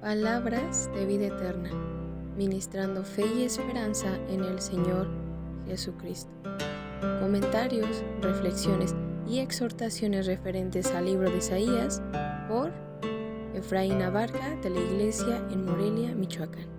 Palabras de vida eterna, ministrando fe y esperanza en el Señor Jesucristo. Comentarios, reflexiones y exhortaciones referentes al libro de Isaías por Efraín Abarca de la Iglesia en Morelia, Michoacán.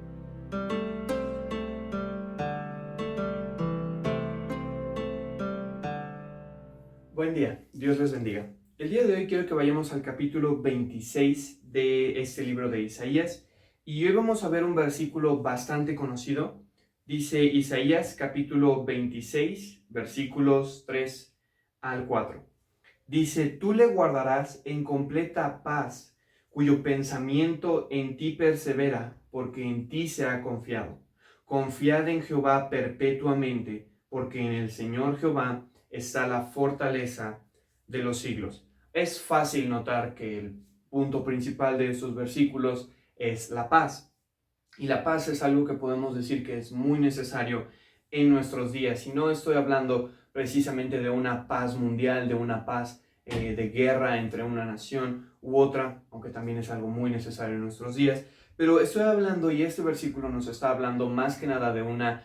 Buen día, Dios les bendiga. El día de hoy quiero que vayamos al capítulo 26 de este libro de Isaías y hoy vamos a ver un versículo bastante conocido. Dice Isaías capítulo 26, versículos 3 al 4. Dice, tú le guardarás en completa paz, cuyo pensamiento en ti persevera, porque en ti se ha confiado. Confiad en Jehová perpetuamente, porque en el Señor Jehová está la fortaleza de los siglos. Es fácil notar que el punto principal de estos versículos es la paz. Y la paz es algo que podemos decir que es muy necesario en nuestros días. Y no estoy hablando precisamente de una paz mundial, de una paz de guerra entre una nación u otra, aunque también es algo muy necesario en nuestros días. Pero estoy hablando, y este versículo nos está hablando más que nada de una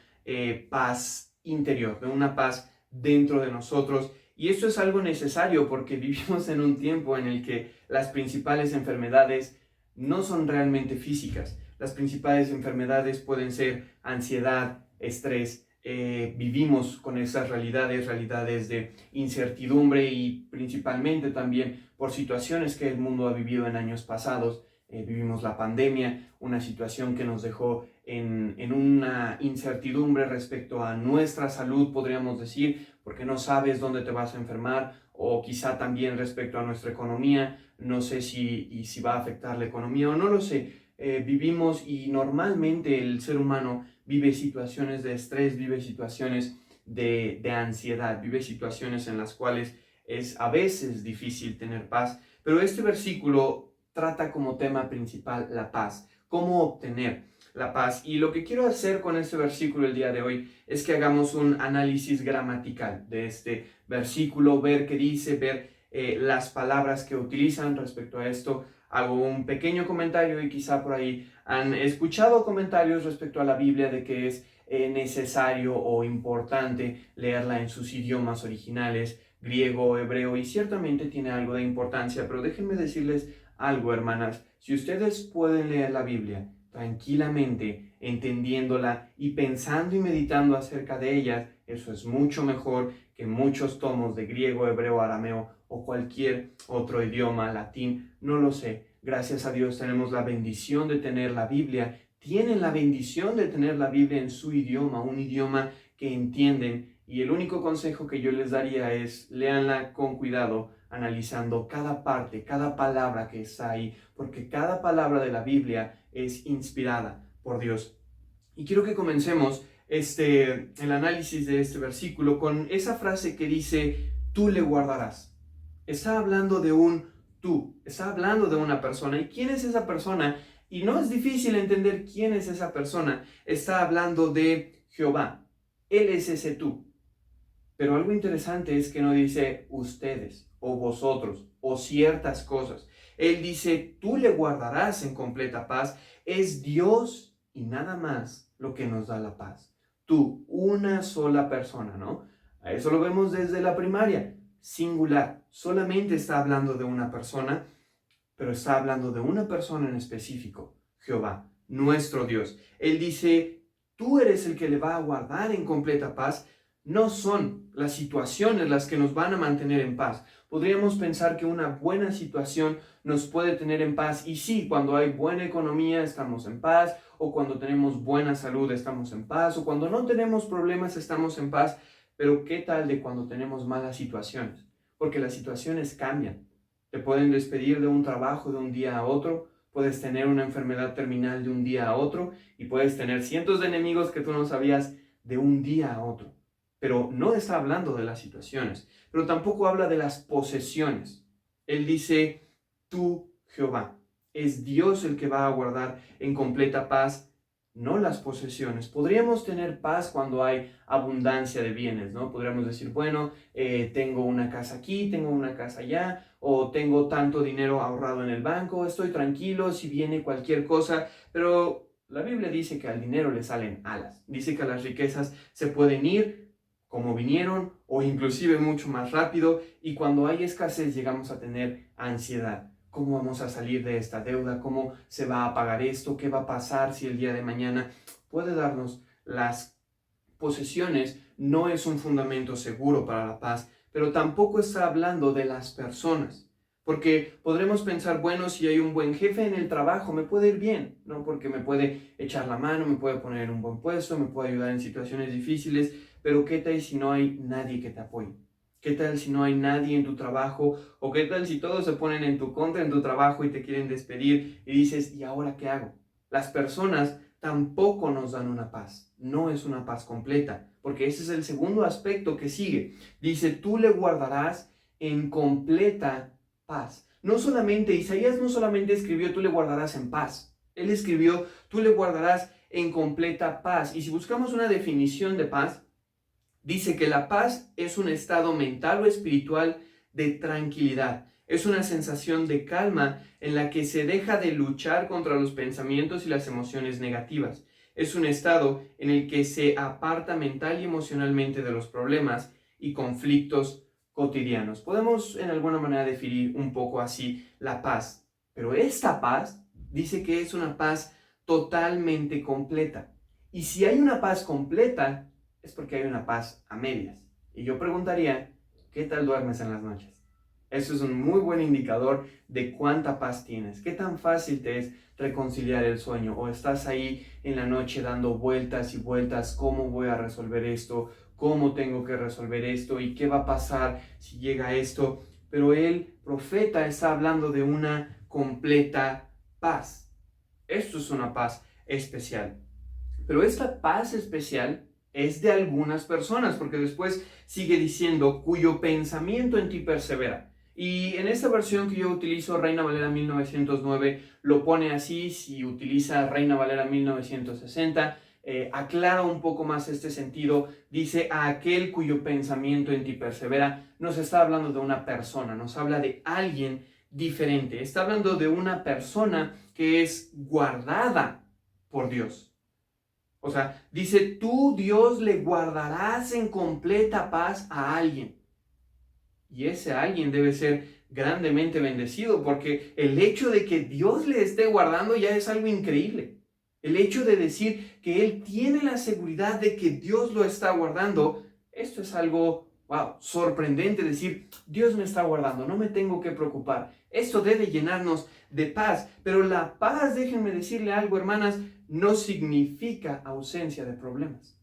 paz interior, de una paz dentro de nosotros. Y esto es algo necesario porque vivimos en un tiempo en el que las principales enfermedades no son realmente físicas. Las principales enfermedades pueden ser ansiedad, estrés. Vivimos con esas realidades de incertidumbre y principalmente también por situaciones que el mundo ha vivido en años pasados. Vivimos la pandemia, una situación que nos dejó en una incertidumbre respecto a nuestra salud, podríamos decir, porque no sabes dónde te vas a enfermar, o quizá también respecto a nuestra economía, no sé si va a afectar la economía o no lo sé. Vivimos y normalmente el ser humano vive situaciones de estrés, vive situaciones de ansiedad, vive situaciones en las cuales es a veces difícil tener paz, pero este versículo trata como tema principal la paz, cómo obtener la paz. Y lo que quiero hacer con este versículo el día de hoy es que hagamos un análisis gramatical de este versículo, ver qué dice, ver las palabras que utilizan respecto a esto. Hago un pequeño comentario y quizá por ahí han escuchado comentarios respecto a la Biblia de que es necesario o importante leerla en sus idiomas originales, griego, hebreo, y ciertamente tiene algo de importancia, pero déjenme decirles algo, hermanas. Si ustedes pueden leer la Biblia tranquilamente, entendiéndola y pensando y meditando acerca de ella, eso es mucho mejor que muchos tomos de griego, hebreo, arameo o cualquier otro idioma, latín, no lo sé. Gracias a Dios tenemos la bendición de tener la Biblia. Tienen la bendición de tener la Biblia en su idioma, un idioma que entienden. Y el único consejo que yo les daría es léanla con cuidado, analizando cada parte, cada palabra que está ahí, porque cada palabra de la Biblia es inspirada por Dios. Y quiero que comencemos el análisis de este versículo con esa frase que dice, tú le guardarás. Está hablando de un tú, está hablando de una persona. ¿Y quién es esa persona? Y no es difícil entender quién es esa persona. Está hablando de Jehová. Él es ese tú. Pero algo interesante es que no dice ustedes o vosotros o ciertas cosas. Él dice, tú le guardarás en completa paz. Es Dios y nada más lo que nos da la paz. Tú, una sola persona, ¿no? A eso lo vemos desde la primaria. Singular. Solamente está hablando de una persona, pero está hablando de una persona en específico. Jehová, nuestro Dios. Él dice, tú eres el que le va a guardar en completa paz. No son las situaciones las que nos van a mantener en paz. Podríamos pensar que una buena situación nos puede tener en paz. Y sí, cuando hay buena economía estamos en paz, o cuando tenemos buena salud estamos en paz, o cuando no tenemos problemas estamos en paz. Pero ¿qué tal de cuando tenemos malas situaciones? Porque las situaciones cambian. Te pueden despedir de un trabajo de un día a otro, puedes tener una enfermedad terminal de un día a otro y puedes tener cientos de enemigos que tú no sabías de un día a otro. Pero no está hablando de las situaciones, pero tampoco habla de las posesiones. Él dice, tú, Jehová, es Dios el que va a guardar en completa paz no las posesiones. Podríamos tener paz cuando hay abundancia de bienes, ¿no? Podríamos decir, bueno, tengo una casa aquí, tengo una casa allá, o tengo tanto dinero ahorrado en el banco, estoy tranquilo si viene cualquier cosa, pero la Biblia dice que al dinero le salen alas. Dice que las riquezas se pueden ir como vinieron o inclusive mucho más rápido, y cuando hay escasez llegamos a tener ansiedad. ¿Cómo vamos a salir de esta deuda? ¿Cómo se va a pagar esto? ¿Qué va a pasar si el día de mañana puede darnos las posesiones? No es un fundamento seguro para la paz, pero tampoco está hablando de las personas. Porque podremos pensar, bueno, si hay un buen jefe en el trabajo, me puede ir bien, ¿no? Porque me puede echar la mano, me puede poner en un buen puesto, me puede ayudar en situaciones difíciles, pero ¿qué tal si no hay nadie que te apoye? ¿Qué tal si no hay nadie en tu trabajo? ¿O qué tal si todos se ponen en tu contra en tu trabajo y te quieren despedir y dices, ¿y ahora qué hago? Las personas tampoco nos dan una paz. No es una paz completa, porque ese es el segundo aspecto que sigue. Dice, tú le guardarás en completa paz. No solamente, Isaías no solamente escribió, tú le guardarás en paz. Él escribió, tú le guardarás en completa paz. Y si buscamos una definición de paz, dice que la paz es un estado mental o espiritual de tranquilidad. Es una sensación de calma en la que se deja de luchar contra los pensamientos y las emociones negativas. Es un estado en el que se aparta mental y emocionalmente de los problemas y conflictos cotidianos. Podemos en alguna manera definir un poco así la paz, pero esta paz dice que es una paz totalmente completa. Y si hay una paz completa, es porque hay una paz a medias. Y yo preguntaría, ¿qué tal duermes en las noches? Eso es un muy buen indicador de cuánta paz tienes. ¿Qué tan fácil te es reconciliar el sueño? ¿O estás ahí en la noche dando vueltas y vueltas? ¿Cómo voy a resolver esto? ¿Cómo tengo que resolver esto? ¿Y qué va a pasar si llega esto? Pero el profeta está hablando de una completa paz. Esto es una paz especial. Pero esta paz especial es de algunas personas, porque después sigue diciendo, cuyo pensamiento en ti persevera. Y en esta versión que yo utilizo, Reina Valera 1909, lo pone así. Si utiliza Reina Valera 1960, aclara un poco más este sentido. Dice, a aquel cuyo pensamiento en ti persevera. Nos está hablando de una persona, nos habla de alguien diferente. Está hablando de una persona que es guardada por Dios. O sea, dice, tú, Dios, le guardarás en completa paz a alguien. Y ese alguien debe ser grandemente bendecido, porque el hecho de que Dios le esté guardando ya es algo increíble. El hecho de decir que él tiene la seguridad de que Dios lo está guardando, esto es algo, wow, sorprendente. Decir, Dios me está guardando, no me tengo que preocupar. Esto debe llenarnos de paz. Pero la paz, déjenme decirle algo, hermanas, no significa ausencia de problemas.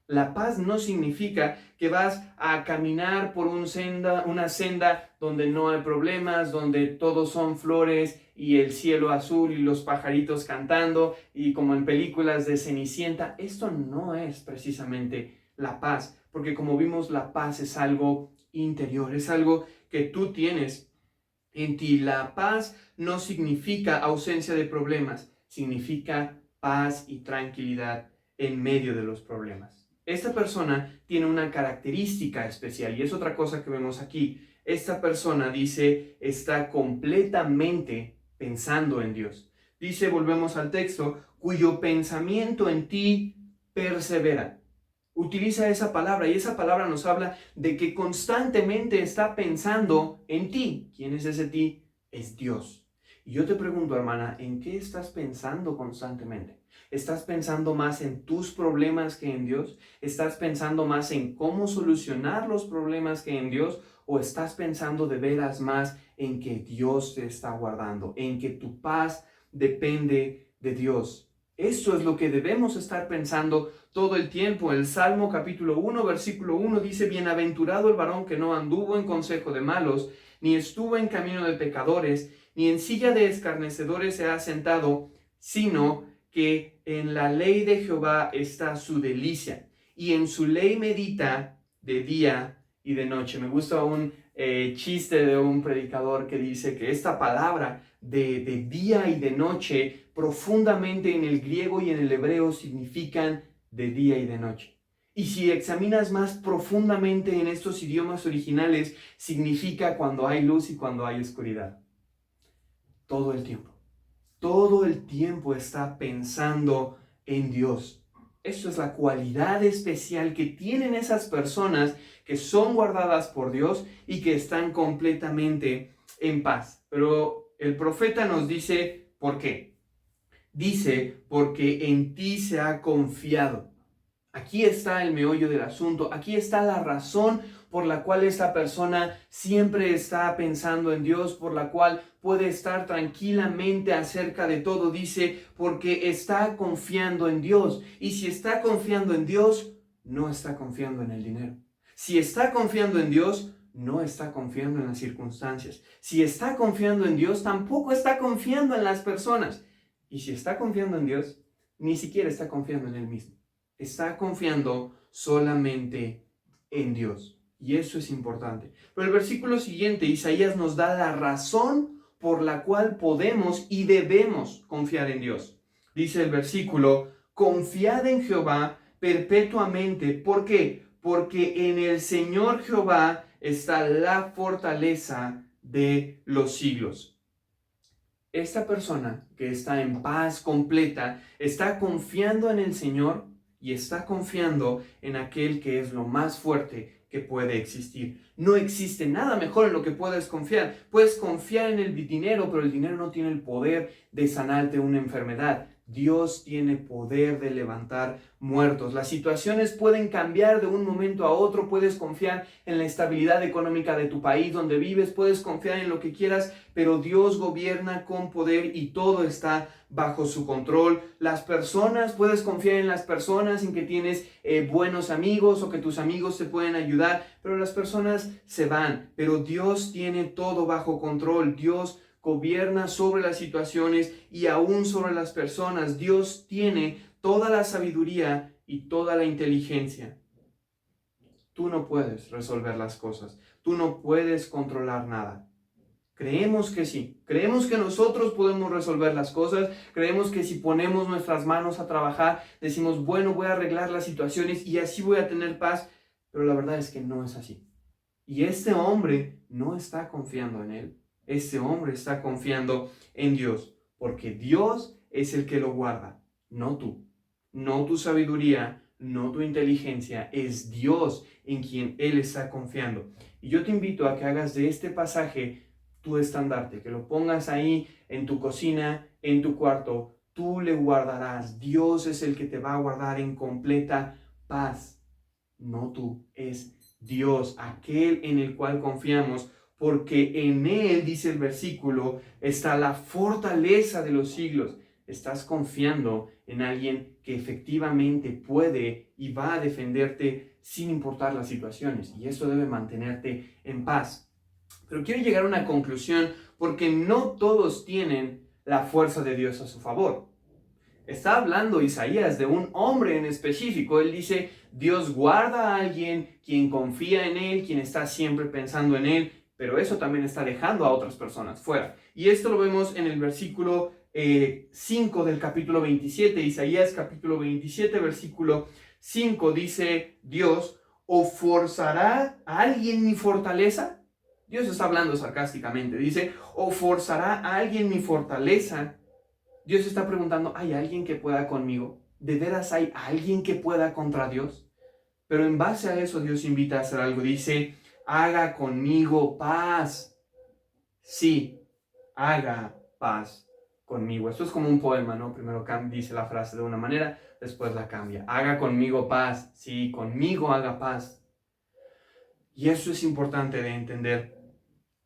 La paz no significa que vas a caminar por una senda donde no hay problemas, donde todos son flores y el cielo azul y los pajaritos cantando y como en películas de Cenicienta. Esto no es precisamente la paz, porque como vimos, la paz es algo interior, es algo que tú tienes en ti. La paz no significa ausencia de problemas, significa paz y tranquilidad en medio de los problemas. Esta persona tiene una característica especial y es otra cosa que vemos aquí. Esta persona dice, está completamente pensando en Dios. Dice, volvemos al texto, cuyo pensamiento en ti persevera. Utiliza esa palabra y esa palabra nos habla de que constantemente está pensando en ti. ¿Quién es ese ti? Es Dios. Y yo te pregunto, hermana, ¿en qué estás pensando constantemente? ¿Estás pensando más en tus problemas que en Dios? ¿Estás pensando más en cómo solucionar los problemas que en Dios? ¿O estás pensando de veras más en que Dios te está guardando, en que tu paz depende de Dios? Eso es lo que debemos estar pensando todo el tiempo. El Salmo capítulo 1, versículo 1 dice, bienaventurado el varón que no anduvo en consejo de malos, ni estuvo en camino de pecadores, ni en silla de escarnecedores se ha sentado, sino que en la ley de Jehová está su delicia, y en su ley medita de día y de noche. Me gusta un chiste de un predicador que dice que esta palabra de día y de noche, profundamente en el griego y en el hebreo significan de día y de noche. Y si examinas más profundamente en estos idiomas originales, significa cuando hay luz y cuando hay oscuridad. Todo el tiempo. Todo el tiempo está pensando en Dios. Esto es la cualidad especial que tienen esas personas que son guardadas por Dios y que están completamente en paz. Pero el profeta nos dice, ¿por qué? Dice, porque en ti se ha confiado. Aquí está el meollo del asunto, aquí está la razón por la cual esta persona siempre está pensando en Dios, por la cual puede estar tranquilamente acerca de todo. Dice, porque está confiando en Dios. Y si está confiando en Dios, no está confiando en el dinero. Si está confiando en Dios, no está confiando en las circunstancias. Si está confiando en Dios, tampoco está confiando en las personas. Y si está confiando en Dios, ni siquiera está confiando en él mismo. Está confiando solamente en Dios. Y eso es importante. Pero el versículo siguiente, Isaías nos da la razón por la cual podemos y debemos confiar en Dios. Dice el versículo, confiad en Jehová perpetuamente. ¿Por qué? Porque en el Señor Jehová está la fortaleza de los siglos. Esta persona que está en paz completa, está confiando en el Señor y está confiando en aquel que es lo más fuerte que puede existir. No existe nada mejor en lo que puedes confiar. Puedes confiar en el dinero, pero el dinero no tiene el poder de sanarte una enfermedad. Dios tiene poder de levantar muertos. Las situaciones pueden cambiar de un momento a otro. Puedes confiar en la estabilidad económica de tu país donde vives. Puedes confiar en lo que quieras, pero Dios gobierna con poder y todo está bajo su control. Las personas, puedes confiar en las personas, en que tienes buenos amigos o que tus amigos te pueden ayudar, pero las personas se van. Pero Dios tiene todo bajo control. Dios gobierna sobre las situaciones y aún sobre las personas. Dios tiene toda la sabiduría y toda la inteligencia. Tú no puedes resolver las cosas. Tú no puedes controlar nada. Creemos que sí. Creemos que nosotros podemos resolver las cosas. Creemos que si ponemos nuestras manos a trabajar, decimos, bueno, voy a arreglar las situaciones y así voy a tener paz. Pero la verdad es que no es así. Y este hombre no está confiando en él. Este hombre está confiando en Dios, porque Dios es el que lo guarda, no tú, no tu sabiduría, no tu inteligencia, es Dios en quien Él está confiando. Y yo te invito a que hagas de este pasaje tu estandarte, que lo pongas ahí en tu cocina, en tu cuarto, tú le guardarás. Dios es el que te va a guardar en completa paz, no tú, es Dios, aquel en el cual confiamos, porque en Él, dice el versículo, está la fortaleza de los siglos. Estás confiando en alguien que efectivamente puede y va a defenderte sin importar las situaciones, y eso debe mantenerte en paz. Pero quiero llegar a una conclusión, porque no todos tienen la fuerza de Dios a su favor. Está hablando Isaías de un hombre en específico. Él dice, Dios guarda a alguien quien confía en Él, quien está siempre pensando en Él, pero eso también está dejando a otras personas fuera. Y esto lo vemos en el versículo 5 del capítulo 27, Isaías capítulo 27, versículo 5, dice Dios, ¿o forzará a alguien mi fortaleza? Dios está hablando sarcásticamente, dice, ¿o forzará a alguien mi fortaleza? Dios está preguntando, ¿hay alguien que pueda conmigo? ¿De veras hay alguien que pueda contra Dios? Pero en base a eso Dios invita a hacer algo. Dice, haga conmigo paz. Sí, haga paz conmigo. Esto es como un poema, ¿no? Primero dice la frase de una manera, después la cambia. Haga conmigo paz. Sí, conmigo haga paz. Y eso es importante de entender,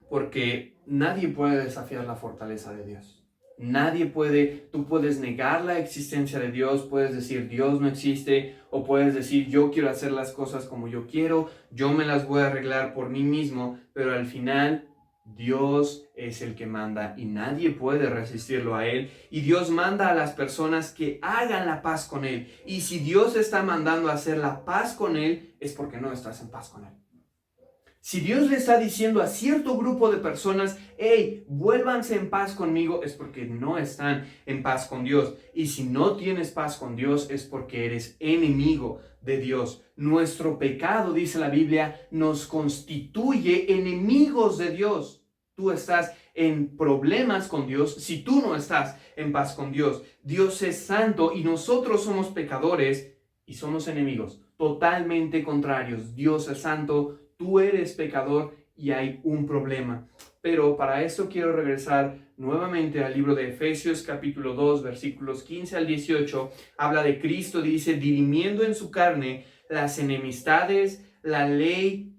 porque nadie puede desafiar la fortaleza de Dios. Nadie puede, tú puedes negar la existencia de Dios, puedes decir Dios no existe, o puedes decir yo quiero hacer las cosas como yo quiero, yo me las voy a arreglar por mí mismo, pero al final Dios es el que manda y nadie puede resistirlo a Él. Y Dios manda a las personas que hagan la paz con Él. Y si Dios está mandando a hacer la paz con Él, es porque no estás en paz con Él. Si Dios le está diciendo a cierto grupo de personas, hey, vuélvanse en paz conmigo, es porque no están en paz con Dios. Y si no tienes paz con Dios, es porque eres enemigo de Dios. Nuestro pecado, dice la Biblia, nos constituye enemigos de Dios. Tú estás en problemas con Dios si tú no estás en paz con Dios. Dios es santo y nosotros somos pecadores y somos enemigos totalmente contrarios. Dios es santo, tú eres pecador y hay un problema. Pero para esto quiero regresar nuevamente al libro de Efesios capítulo 2, versículos 15 al 18. Habla de Cristo, dice, dirimiendo en su carne las enemistades, la ley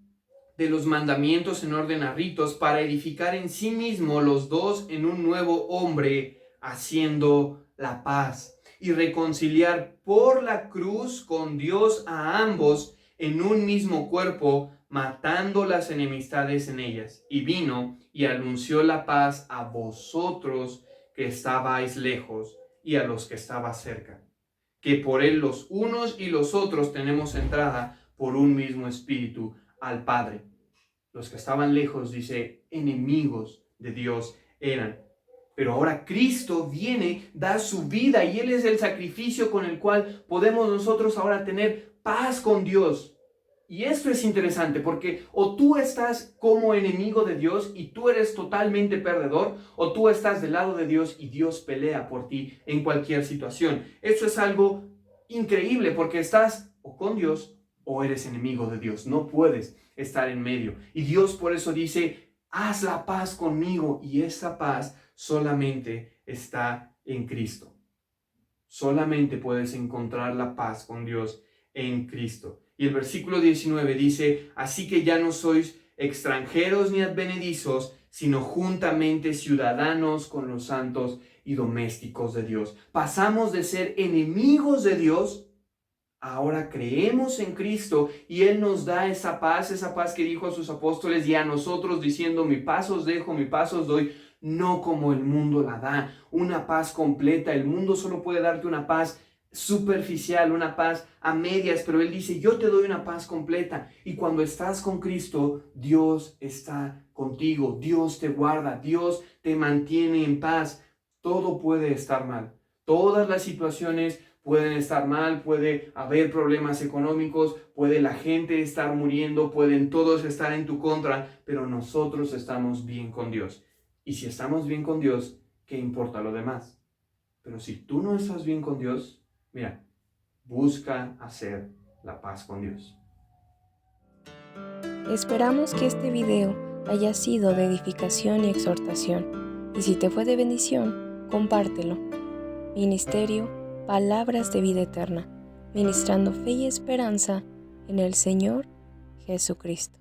de los mandamientos en orden a ritos, para edificar en sí mismo los dos en un nuevo hombre, haciendo la paz y reconciliar por la cruz con Dios a ambos en un mismo cuerpo, matando las enemistades en ellas. Y vino y anunció la paz a vosotros que estabais lejos y a los que estabais cerca, que por él los unos y los otros tenemos entrada por un mismo espíritu al Padre. Los que estaban lejos, dice, enemigos de Dios eran. Pero ahora Cristo viene, da su vida y Él es el sacrificio con el cual podemos nosotros ahora tener paz con Dios. Y esto es interesante porque o tú estás como enemigo de Dios y tú eres totalmente perdedor, o tú estás del lado de Dios y Dios pelea por ti en cualquier situación. Esto es algo increíble porque estás o con Dios o eres enemigo de Dios. No puedes estar en medio. Y Dios por eso dice, haz la paz conmigo, y esa paz solamente está en Cristo. Solamente puedes encontrar la paz con Dios en Cristo. Y el versículo 19 dice, así que ya no sois extranjeros ni advenedizos, sino juntamente ciudadanos con los santos y domésticos de Dios. Pasamos de ser enemigos de Dios, ahora creemos en Cristo y Él nos da esa paz que dijo a sus apóstoles y a nosotros diciendo, mi paz os dejo, mi paz os doy. No como el mundo la da, una paz completa. El mundo solo puede darte una paz superficial, una paz a medias, pero Él dice, yo te doy una paz completa. Y cuando estás con Cristo, Dios está contigo, Dios te guarda, Dios te mantiene en paz. Todo puede estar mal, todas las situaciones pueden estar mal, puede haber problemas económicos, puede la gente estar muriendo, pueden todos estar en tu contra, pero nosotros estamos bien con Dios. Y si estamos bien con Dios, ¿qué importa lo demás? Pero si tú no estás bien con Dios, mira, busca hacer la paz con Dios. Esperamos que este video haya sido de edificación y exhortación. Y si te fue de bendición, compártelo. Ministerio Palabras de Vida Eterna, ministrando fe y esperanza en el Señor Jesucristo.